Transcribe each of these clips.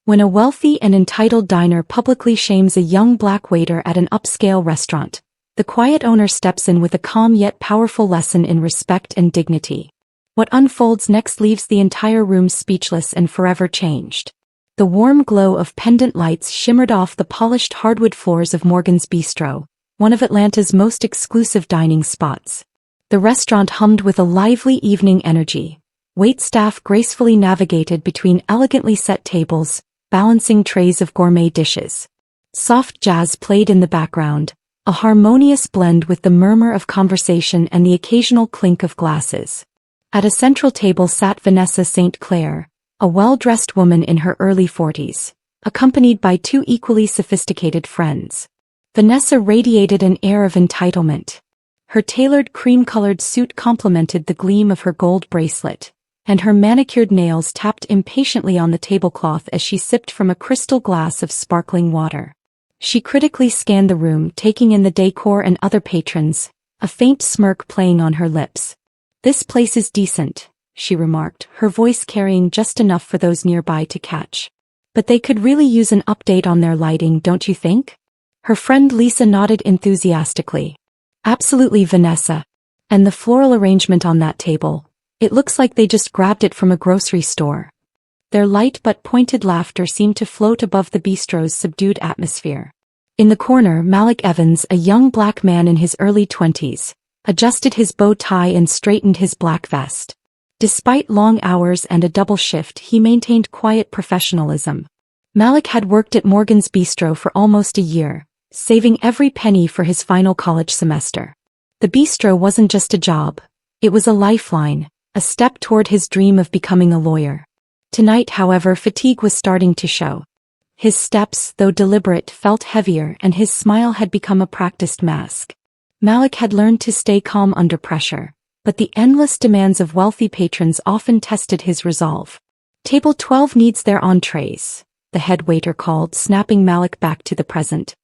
When a wealthy and entitled diner publicly shames a young black waiter at an upscale restaurant, the quiet owner steps in with a calm yet powerful lesson in respect and dignity. What unfolds next leaves the entire room speechless and forever changed. The warm glow of pendant lights shimmered off the polished hardwood floors of Morgan's Bistro, one of Atlanta's most exclusive dining spots. The restaurant hummed with a lively evening energy. Waitstaff gracefully navigated between elegantly set tables, balancing trays of gourmet dishes. Soft jazz played in the background, a harmonious blend with the murmur of conversation and the occasional clink of glasses. At a central table sat Vanessa St. Clair, a well-dressed woman in her early 40s, accompanied by two equally sophisticated friends. Vanessa radiated an air of entitlement. Her tailored cream-colored suit complemented the gleam of her gold bracelet, and her manicured nails tapped impatiently on the tablecloth as she sipped from a crystal glass of sparkling water. She critically scanned the room, taking in the decor and other patrons, a faint smirk playing on her lips. "This place is decent," she remarked, her voice carrying just enough for those nearby to catch. "But they could really use an update on their lighting, don't you think?" Her friend Lisa nodded enthusiastically. "Absolutely, Vanessa. And the floral arrangement on that table. It looks like they just grabbed it from a grocery store." Their light but pointed laughter seemed to float above the bistro's subdued atmosphere. In the corner, Malik Evans, a young black man in his early 20s, adjusted his bow tie and straightened his black vest. Despite long hours and a double shift, he maintained quiet professionalism. Malik had worked at Morgan's Bistro for almost a year, saving every penny for his final college semester. The bistro wasn't just a job. It was a lifeline, a step toward his dream of becoming a lawyer. Tonight, however, fatigue was starting to show. His steps, though deliberate, felt heavier, and his smile had become a practiced mask. Malik had learned to stay calm under pressure, but the endless demands of wealthy patrons often tested his resolve. "Table 12 needs their entrees," the head waiter called, snapping Malik back to the present.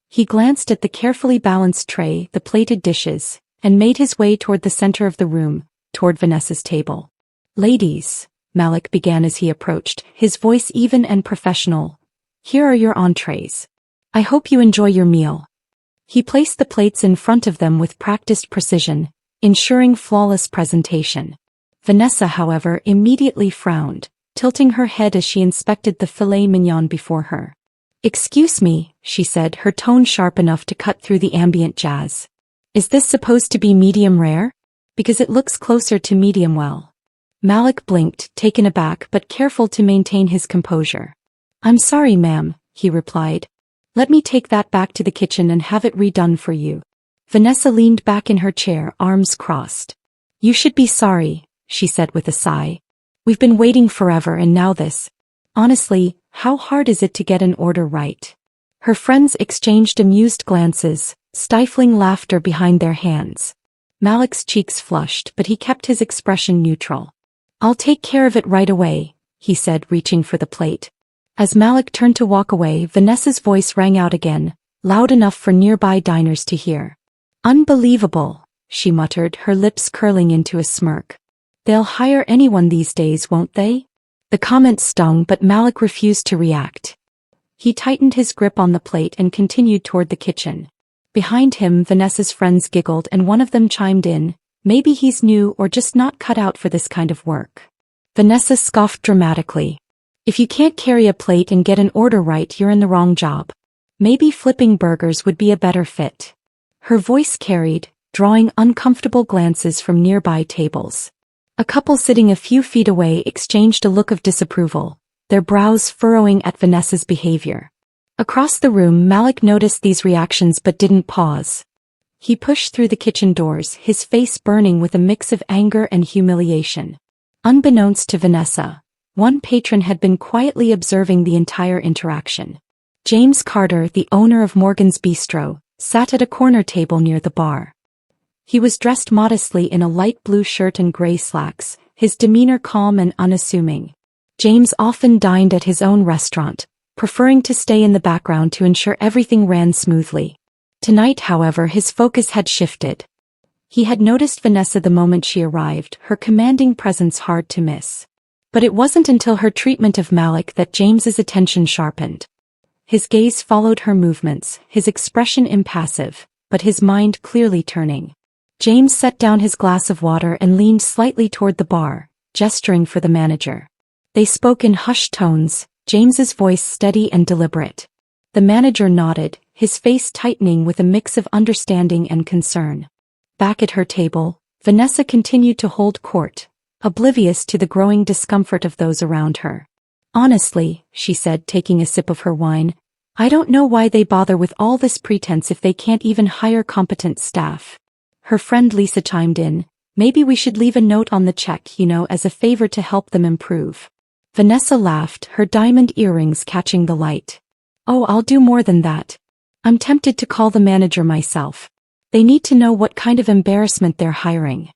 He glanced at the carefully balanced tray, the plated dishes, and made his way toward the center of the room, toward Vanessa's table. "Ladies," Malik began as he approached, his voice even and professional, "here are your entrees. I hope you enjoy your meal." He placed the plates in front of them with practiced precision, ensuring flawless presentation. Vanessa, however, immediately frowned, tilting her head as she inspected the filet mignon before her. "Excuse me," she said, her tone sharp enough to cut through the ambient jazz. "Is this supposed to be medium rare? Because it looks closer to medium well." Malik blinked, taken aback but careful to maintain his composure. "I'm sorry, ma'am," he replied. "Let me take that back to the kitchen and have it redone for you." Vanessa leaned back in her chair, arms crossed. "You should be sorry," she said with a sigh. "We've been waiting forever and now this. Honestly, how hard is it to get an order right?" Her friends exchanged amused glances, stifling laughter behind their hands. Malik's cheeks flushed, but he kept his expression neutral. "I'll take care of it right away," he said, reaching for the plate. As Malik turned to walk away, Vanessa's voice rang out again, loud enough for nearby diners to hear. "Unbelievable," she muttered, her lips curling into a smirk. "They'll hire anyone these days, won't they?" The comment stung, but Malik refused to react. He tightened his grip on the plate and continued toward the kitchen. Behind him, Vanessa's friends giggled and one of them chimed in, "Maybe he's new or just not cut out for this kind of work." Vanessa scoffed dramatically. "If you can't carry a plate and get an order right, you're in the wrong job. Maybe flipping burgers would be a better fit." Her voice carried, drawing uncomfortable glances from nearby tables. A couple sitting a few feet away exchanged a look of disapproval, their brows furrowing at Vanessa's behavior. Across the room, Malik noticed these reactions but didn't pause. He pushed through the kitchen doors, his face burning with a mix of anger and humiliation. Unbeknownst to Vanessa, one patron had been quietly observing the entire interaction. James Carter, the owner of Morgan's Bistro, sat at a corner table near the bar. He was dressed modestly in a light blue shirt and gray slacks, his demeanor calm and unassuming. James often dined at his own restaurant, preferring to stay in the background to ensure everything ran smoothly. Tonight, however, his focus had shifted. He had noticed Vanessa the moment she arrived, her commanding presence hard to miss. But it wasn't until her treatment of Malik that James's attention sharpened. His gaze followed her movements, his expression impassive, but his mind clearly turning. James set down his glass of water and leaned slightly toward the bar, gesturing for the manager. They spoke in hushed tones, James's voice steady and deliberate. The manager nodded, his face tightening with a mix of understanding and concern. Back at her table, Vanessa continued to hold court, oblivious to the growing discomfort of those around her. "Honestly," she said, taking a sip of her wine, "I don't know why they bother with all this pretense if they can't even hire competent staff." Her friend Lisa chimed in, "Maybe we should leave a note on the check, as a favor to help them improve." Vanessa laughed, her diamond earrings catching the light. "Oh, I'll do more than that. I'm tempted to call the manager myself. They need to know what kind of embarrassment they're hiring."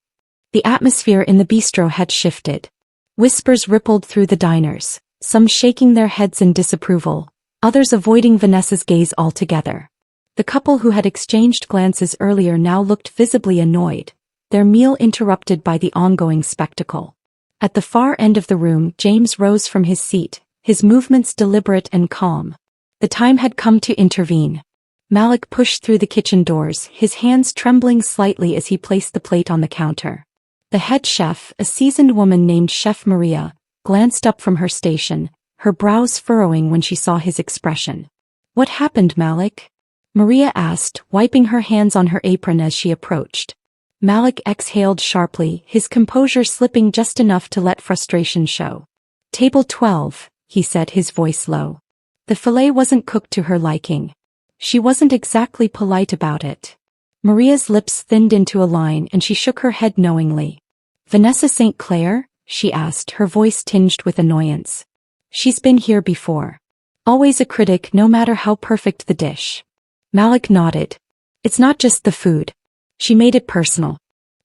The atmosphere in the bistro had shifted. Whispers rippled through the diners, some shaking their heads in disapproval, others avoiding Vanessa's gaze altogether. The couple who had exchanged glances earlier now looked visibly annoyed, their meal interrupted by the ongoing spectacle. At the far end of the room, James rose from his seat, his movements deliberate and calm. The time had come to intervene. Malik pushed through the kitchen doors, his hands trembling slightly as he placed the plate on the counter. The head chef, a seasoned woman named Chef Maria, glanced up from her station, her brows furrowing when she saw his expression. "What happened, Malik?" Maria asked, wiping her hands on her apron as she approached. Malik exhaled sharply, his composure slipping just enough to let frustration show. "Table 12, he said, his voice low. The filet wasn't cooked to her liking. She wasn't exactly polite about it." Maria's lips thinned into a line and she shook her head knowingly. "Vanessa St. Clair?" she asked, her voice tinged with annoyance. "She's been here before. Always a critic no matter how perfect the dish." Malik nodded. "It's not just the food. She made it personal.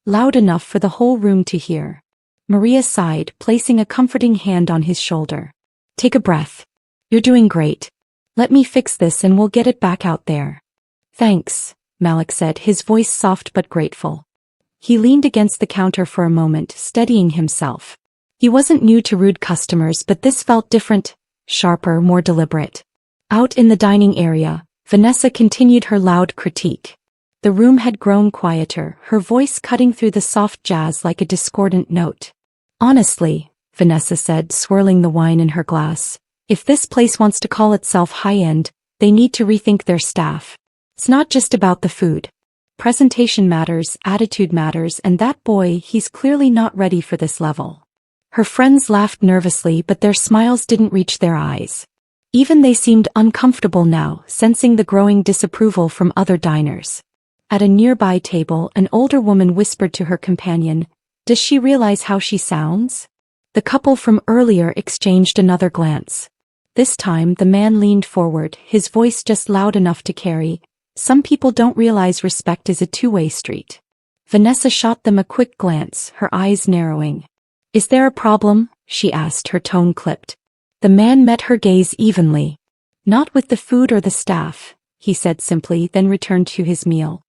Loud enough for the whole room to hear." Maria sighed, placing a comforting hand on his shoulder. "Take a breath. You're doing great. Let me fix this and we'll get it back out there." "Thanks," Malik said, his voice soft but grateful. He leaned against the counter for a moment, steadying himself. He wasn't new to rude customers, but this felt different, sharper, more deliberate. Out in the dining area, Vanessa continued her loud critique. The room had grown quieter, her voice cutting through the soft jazz like a discordant note. "Honestly," Vanessa said, swirling the wine in her glass, "if this place wants to call itself high-end, they need to rethink their staff. It's not just about the food. Presentation matters, attitude matters, and that boy, he's clearly not ready for this level." Her friends laughed nervously, but their smiles didn't reach their eyes. Even they seemed uncomfortable now, sensing the growing disapproval from other diners. At a nearby table, an older woman whispered to her companion, "Does she realize how she sounds?" The couple from earlier exchanged another glance. This time the man leaned forward, his voice just loud enough to carry, "Some people don't realize respect is a two-way street." Vanessa shot them a quick glance, her eyes narrowing. "Is there a problem?" she asked, her tone clipped. The man met her gaze evenly. "Not with the food or the staff," he said simply, then returned to his meal.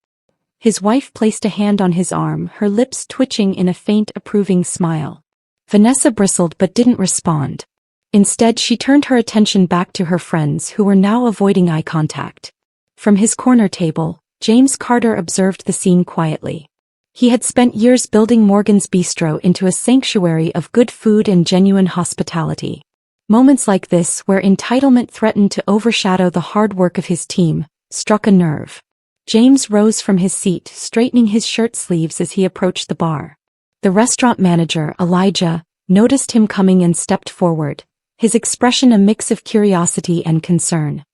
His wife placed a hand on his arm, her lips twitching in a faint approving smile. Vanessa bristled but didn't respond. Instead, she turned her attention back to her friends who were now avoiding eye contact. From his corner table, James Carter observed the scene quietly. He had spent years building Morgan's Bistro into a sanctuary of good food and genuine hospitality. Moments like this, where entitlement threatened to overshadow the hard work of his team, struck a nerve. James rose from his seat, straightening his shirt sleeves as he approached the bar. The restaurant manager, Elijah, noticed him coming and stepped forward, his expression a mix of curiosity and concern.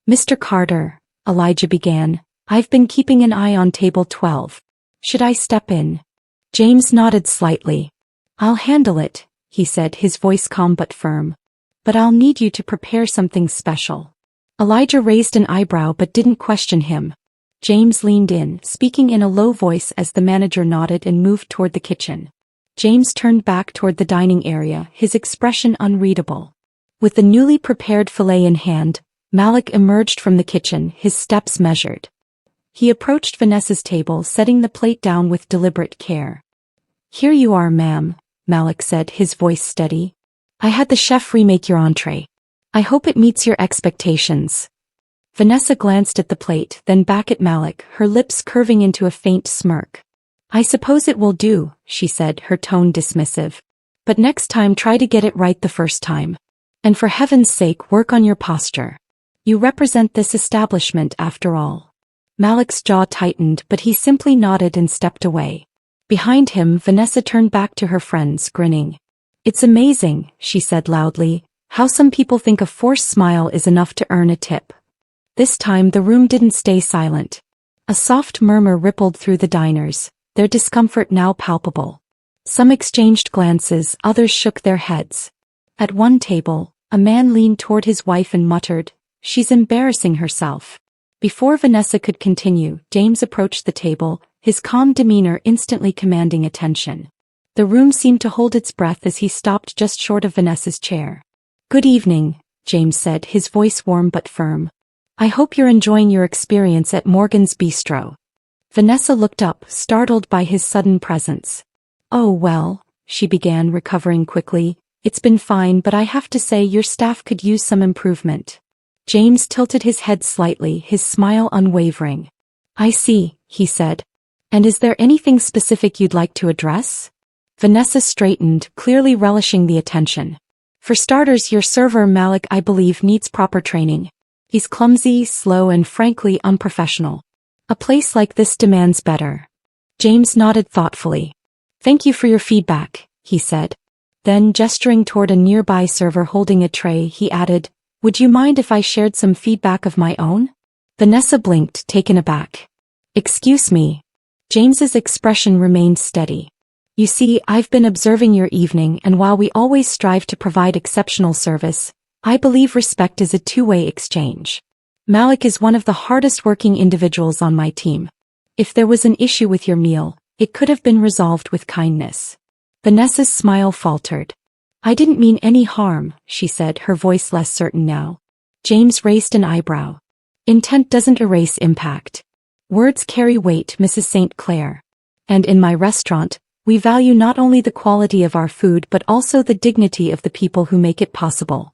"Mr. Carter," Elijah began, "I've been keeping an eye on table 12. Should I step in?" James nodded slightly. "I'll handle it," he said, his voice calm but firm. "But I'll need you to prepare something special." Elijah raised an eyebrow but didn't question him. James leaned in, speaking in a low voice as the manager nodded and moved toward the kitchen. James turned back toward the dining area, his expression unreadable. With the newly prepared filet in hand, Malik emerged from the kitchen, his steps measured. He approached Vanessa's table, setting the plate down with deliberate care. "Here you are, ma'am," Malik said, his voice steady. I had the chef remake your entree. I hope it meets your expectations. Vanessa glanced at the plate, then back at Malik, her lips curving into a faint smirk. I suppose it will do, she said, her tone dismissive. But next time try to get it right the first time. And for heaven's sake work on your posture. You represent this establishment after all. Malik's jaw tightened, but he simply nodded and stepped away. Behind him, Vanessa turned back to her friends, grinning. It's amazing, she said loudly, how some people think a forced smile is enough to earn a tip. This time the room didn't stay silent. A soft murmur rippled through the diners, their discomfort now palpable. Some exchanged glances, others shook their heads. At one table, a man leaned toward his wife and muttered, "She's embarrassing herself." Before Vanessa could continue, James approached the table, his calm demeanor instantly commanding attention. The room seemed to hold its breath as he stopped just short of Vanessa's chair. "Good evening," James said, his voice warm but firm. "I hope you're enjoying your experience at Morgan's Bistro." Vanessa looked up, startled by his sudden presence. "Oh well," she began, recovering quickly, "it's been fine, but I have to say your staff could use some improvement." James tilted his head slightly, his smile unwavering. "I see," he said. "And is there anything specific you'd like to address?" Vanessa straightened, clearly relishing the attention. "For starters, your server Malik, I believe, needs proper training. He's clumsy, slow, and frankly unprofessional. A place like this demands better." James nodded thoughtfully. "Thank you for your feedback," he said. Then, gesturing toward a nearby server holding a tray, he added, "Would you mind if I shared some feedback of my own?" Vanessa blinked, taken aback. "Excuse me." James's expression remained steady. "You see, I've been observing your evening, and while we always strive to provide exceptional service, I believe respect is a two-way exchange. Malik is one of the hardest working individuals on my team. If there was an issue with your meal, it could have been resolved with kindness." Vanessa's smile faltered. "I didn't mean any harm," she said, her voice less certain now. James raised an eyebrow. "Intent doesn't erase impact. Words carry weight, Mrs. St. Clair. And in my restaurant, we value not only the quality of our food but also the dignity of the people who make it possible."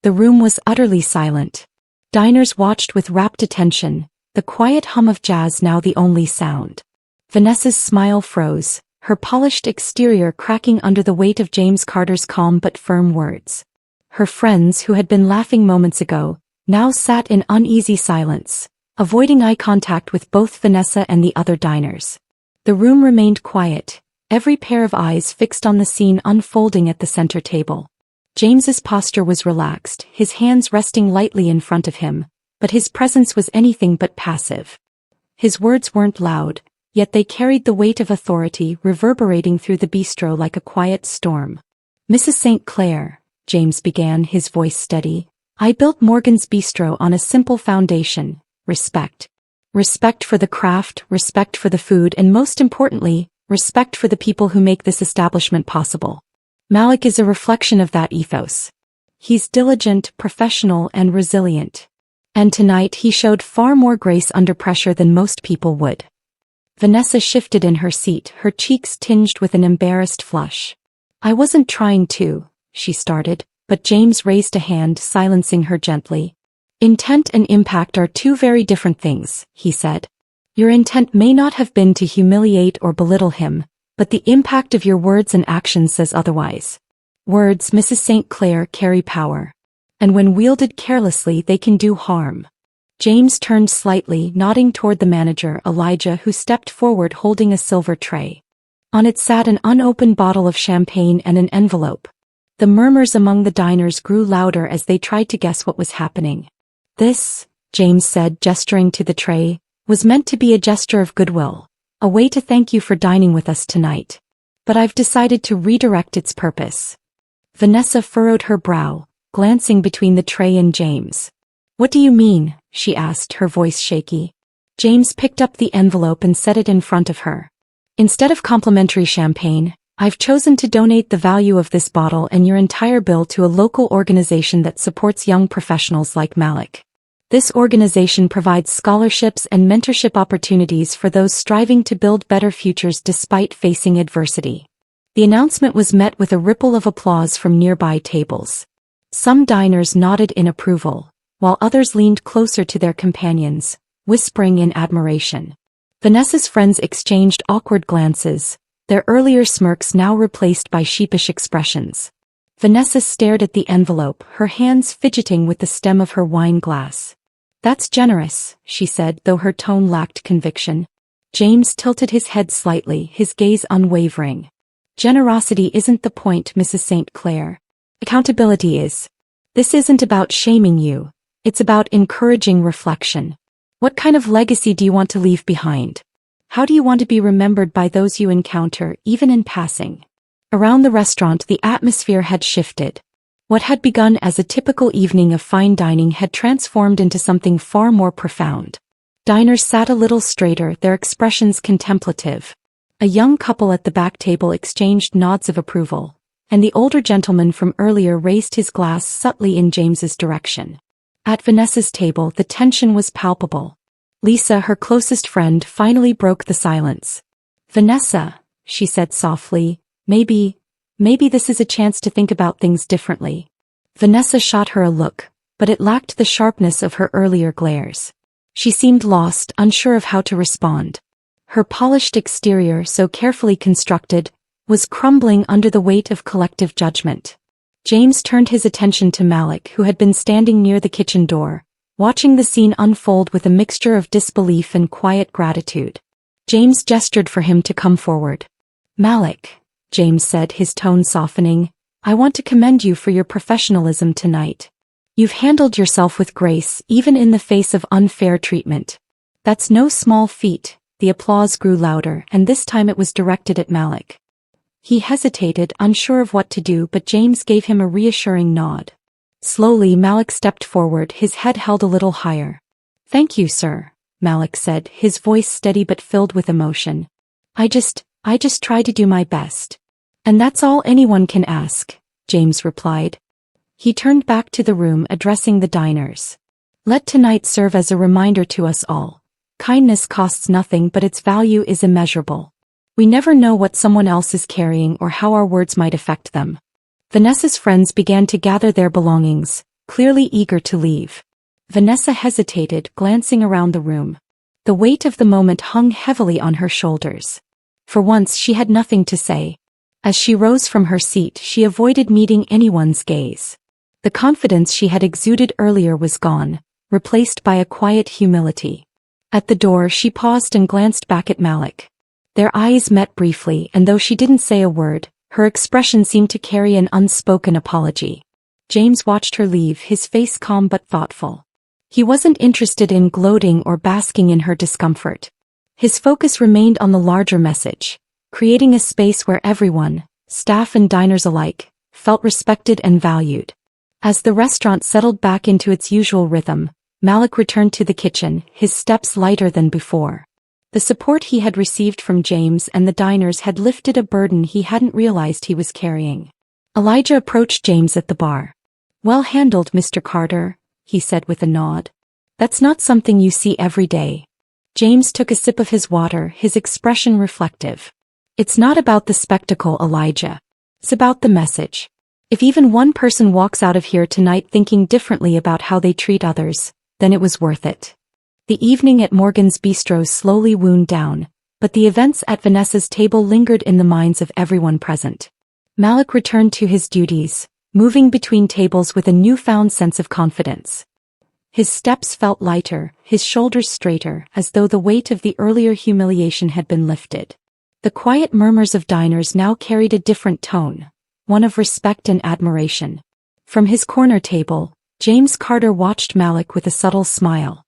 The room was utterly silent. Diners watched with rapt attention, the quiet hum of jazz now the only sound. Vanessa's smile froze, her polished exterior cracking under the weight of James Carter's calm but firm words. Her friends, who had been laughing moments ago, now sat in uneasy silence, avoiding eye contact with both Vanessa and the other diners. The room remained quiet, every pair of eyes fixed on the scene unfolding at the center table. James's posture was relaxed, his hands resting lightly in front of him, but his presence was anything but passive. His words weren't loud, yet they carried the weight of authority, reverberating through the bistro like a quiet storm. "Mrs. St. Clair," James began, his voice steady, "I built Morgan's Bistro on a simple foundation: respect. Respect for the craft, respect for the food, and most importantly, respect for the people who make this establishment possible. Malik is a reflection of that ethos. He's diligent, professional, and resilient. And tonight he showed far more grace under pressure than most people would." Vanessa shifted in her seat, her cheeks tinged with an embarrassed flush. "I wasn't trying to," she started, but James raised a hand, silencing her gently. "Intent and impact are two very different things," he said. "Your intent may not have been to humiliate or belittle him, but the impact of your words and actions says otherwise. Words, Mrs. St. Clair, carry power. And when wielded carelessly, they can do harm." James turned slightly, nodding toward the manager, Elijah, who stepped forward holding a silver tray. On it sat an unopened bottle of champagne and an envelope. The murmurs among the diners grew louder as they tried to guess what was happening. "This," James said, gesturing to the tray, "was meant to be a gesture of goodwill. A way to thank you for dining with us tonight. But I've decided to redirect its purpose." Vanessa furrowed her brow, glancing between the tray and James. "What do you mean?" she asked, her voice shaky. James picked up the envelope and set it in front of her. "Instead of complimentary champagne, I've chosen to donate the value of this bottle and your entire bill to a local organization that supports young professionals like Malik. This organization provides scholarships and mentorship opportunities for those striving to build better futures despite facing adversity. The announcement was met with a ripple of applause from nearby tables. Some diners nodded in approval, while others leaned closer to their companions, whispering in admiration. Vanessa's friends exchanged awkward glances, their earlier smirks now replaced by sheepish expressions. Vanessa stared at the envelope, her hands fidgeting with the stem of her wine glass. "That's generous," she said, though her tone lacked conviction. James tilted his head slightly, his gaze unwavering. "Generosity isn't the point, Mrs. St. Clair. Accountability is. This isn't about shaming you. It's about encouraging reflection. What kind of legacy do you want to leave behind? How do you want to be remembered by those you encounter, even in passing?" Around the restaurant, the atmosphere had shifted. What had begun as a typical evening of fine dining had transformed into something far more profound. Diners sat a little straighter, their expressions contemplative. A young couple at the back table exchanged nods of approval, and the older gentleman from earlier raised his glass subtly in James's direction. At Vanessa's table, the tension was palpable. Lisa, her closest friend, finally broke the silence. "Vanessa," she said softly, Maybe this is a chance to think about things differently." Vanessa shot her a look, but it lacked the sharpness of her earlier glares. She seemed lost, unsure of how to respond. Her polished exterior, so carefully constructed, was crumbling under the weight of collective judgment. James turned his attention to Malik, who had been standing near the kitchen door, watching the scene unfold with a mixture of disbelief and quiet gratitude. James gestured for him to come forward. "Malik," James said, his tone softening, "I want to commend you for your professionalism tonight. You've handled yourself with grace, even in the face of unfair treatment. That's no small feat." The applause grew louder, and this time it was directed at Malik. He hesitated, unsure of what to do, but James gave him a reassuring nod. Slowly, Malik stepped forward, his head held a little higher. "Thank you, sir," Malik said, his voice steady but filled with emotion. I just try to do my best. "And that's all anyone can ask," James replied. He turned back to the room, addressing the diners. "Let tonight serve as a reminder to us all. Kindness costs nothing, but its value is immeasurable. We never know what someone else is carrying or how our words might affect them." Vanessa's friends began to gather their belongings, clearly eager to leave. Vanessa hesitated, glancing around the room. The weight of the moment hung heavily on her shoulders. For once she had nothing to say. As she rose from her seat, she avoided meeting anyone's gaze. The confidence she had exuded earlier was gone, replaced by a quiet humility. At the door, she paused and glanced back at Malik. Their eyes met briefly, and though she didn't say a word, her expression seemed to carry an unspoken apology. James watched her leave, his face calm but thoughtful. He wasn't interested in gloating or basking in her discomfort. His focus remained on the larger message, creating a space where everyone, staff and diners alike, felt respected and valued. As the restaurant settled back into its usual rhythm, Malik returned to the kitchen, his steps lighter than before. The support he had received from James and the diners had lifted a burden he hadn't realized he was carrying. Elijah approached James at the bar. "Well handled, Mr. Carter," he said with a nod. "That's not something you see every day." James took a sip of his water, his expression reflective. "It's not about the spectacle, Elijah. It's about the message. If even one person walks out of here tonight thinking differently about how they treat others, then it was worth it." The evening at Morgan's Bistro slowly wound down, but the events at Vanessa's table lingered in the minds of everyone present. Malik returned to his duties, moving between tables with a newfound sense of confidence. His steps felt lighter, his shoulders straighter, as though the weight of the earlier humiliation had been lifted. The quiet murmurs of diners now carried a different tone, one of respect and admiration. From his corner table, James Carter watched Malik with a subtle smile.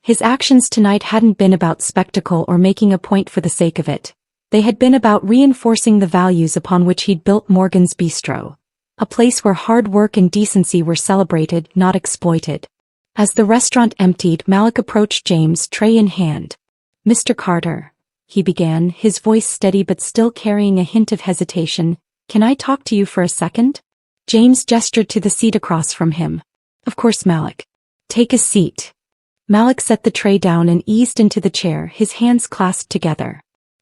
His actions tonight hadn't been about spectacle or making a point for the sake of it. They had been about reinforcing the values upon which he'd built Morgan's Bistro, a place where hard work and decency were celebrated, not exploited. As the restaurant emptied, Malik approached James, tray in hand. "Mr. Carter," he began, his voice steady but still carrying a hint of hesitation, "can I talk to you for a second?" James gestured to the seat across from him. "Of course, Malik. Take a seat." Malik set the tray down and eased into the chair, his hands clasped together.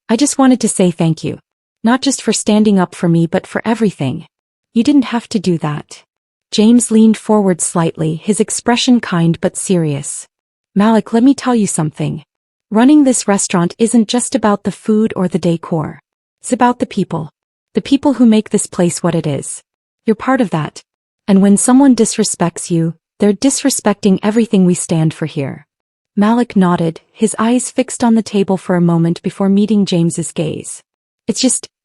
"I just wanted to say thank you. Not just for standing up for me but for everything. You didn't have to do that. James leaned forward slightly, his expression kind but serious. Malik, let me tell you something. Running this restaurant isn't just about the food or the decor. It's about the people. The people who make this place what it is. You're part of that. And when someone disrespects you, they're disrespecting everything we stand for here. Malik nodded, his eyes fixed on the table for a moment before meeting James's gaze.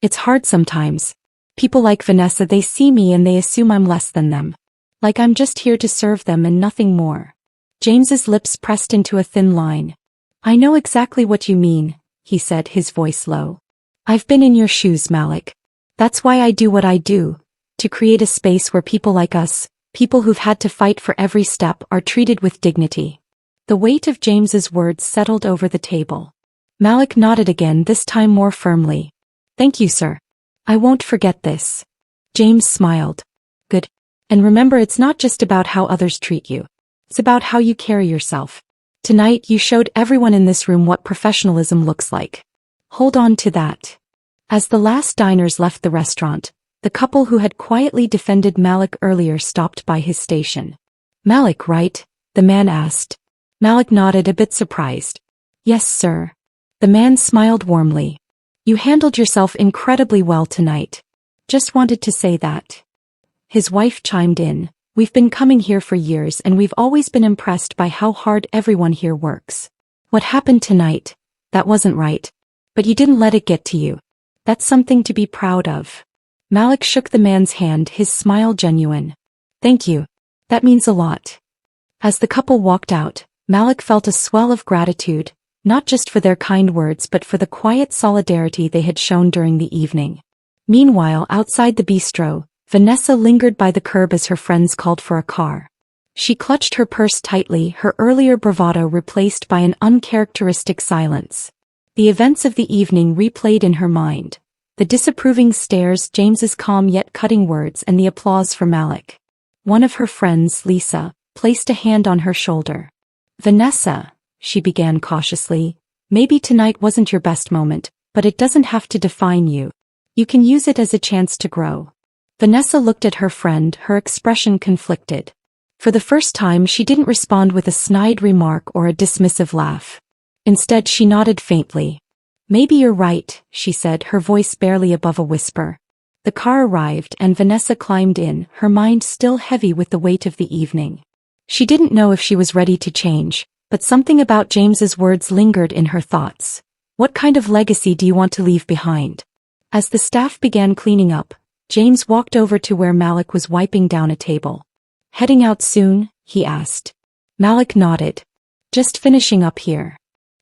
It's hard sometimes. People like Vanessa, they see me and they assume I'm less than them. Like I'm just here to serve them and nothing more. James's lips pressed into a thin line. I know exactly what you mean, he said, his voice low. I've been in your shoes, Malik. That's why I do what I do, to create a space where people like us, people who've had to fight for every step, are treated with dignity. The weight of James's words settled over the table. Malik nodded again, this time more firmly. Thank you, sir. I won't forget this. James smiled. Good. And remember, it's not just about how others treat you. It's about how you carry yourself. Tonight you showed everyone in this room what professionalism looks like. Hold on to that. As the last diners left the restaurant, the couple who had quietly defended Malik earlier stopped by his station. Malik, right? The man asked. Malik nodded, a bit surprised. Yes, sir. The man smiled warmly. You handled yourself incredibly well tonight. Just wanted to say that. His wife chimed in. We've been coming here for years and we've always been impressed by how hard everyone here works. What happened tonight, that wasn't right. But you didn't let it get to you. That's something to be proud of. Malik shook the man's hand, his smile genuine. Thank you. That means a lot. As the couple walked out, Malik felt a swell of gratitude, not just for their kind words but for the quiet solidarity they had shown during the evening. Meanwhile, outside the bistro, Vanessa lingered by the curb as her friends called for a car. She clutched her purse tightly, her earlier bravado replaced by an uncharacteristic silence. The events of the evening replayed in her mind. The disapproving stares, James's calm yet cutting words, and the applause for Malik. One of her friends, Lisa, placed a hand on her shoulder. Vanessa, she began cautiously, maybe tonight wasn't your best moment, but it doesn't have to define you. You can use it as a chance to grow. Vanessa looked at her friend, her expression conflicted. For the first time she didn't respond with a snide remark or a dismissive laugh. Instead she nodded faintly. Maybe you're right, she said, her voice barely above a whisper. The car arrived and Vanessa climbed in, her mind still heavy with the weight of the evening. She didn't know if she was ready to change, but something about James's words lingered in her thoughts. What kind of legacy do you want to leave behind? As the staff began cleaning up, James walked over to where Malik was wiping down a table. Heading out soon? He asked. Malik nodded. Just finishing up here.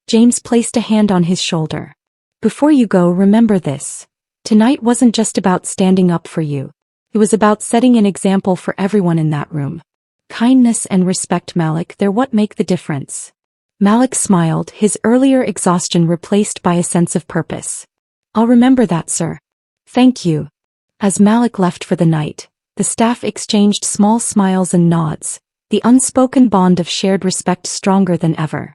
James placed a hand on his shoulder. Before you go, remember this. Tonight wasn't just about standing up for you. It was about setting an example for everyone in that room. Kindness and respect, Malik, they're what make the difference. Malik smiled, his earlier exhaustion replaced by a sense of purpose. I'll remember that, sir. Thank you. As Malik left for the night, the staff exchanged small smiles and nods, the unspoken bond of shared respect stronger than ever.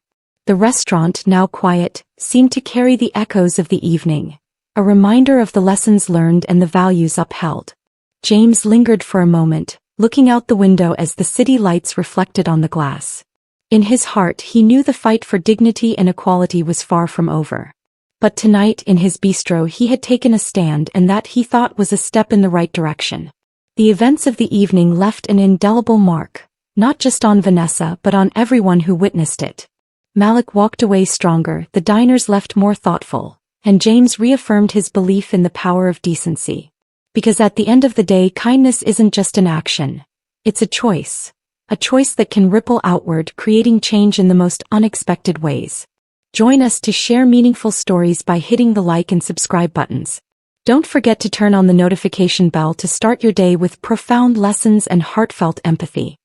The restaurant, now quiet, seemed to carry the echoes of the evening, a reminder of the lessons learned and the values upheld. James lingered for a moment, looking out the window as the city lights reflected on the glass. In his heart he knew the fight for dignity and equality was far from over. But tonight in his bistro he had taken a stand, and that he thought was a step in the right direction. The events of the evening left an indelible mark, not just on Vanessa but on everyone who witnessed it. Malik walked away stronger, the diners left more thoughtful, and James reaffirmed his belief in the power of decency. Because at the end of the day, kindness isn't just an action. It's a choice. A choice that can ripple outward, creating change in the most unexpected ways. Join us to share meaningful stories by hitting the like and subscribe buttons. Don't forget to turn on the notification bell to start your day with profound lessons and heartfelt empathy.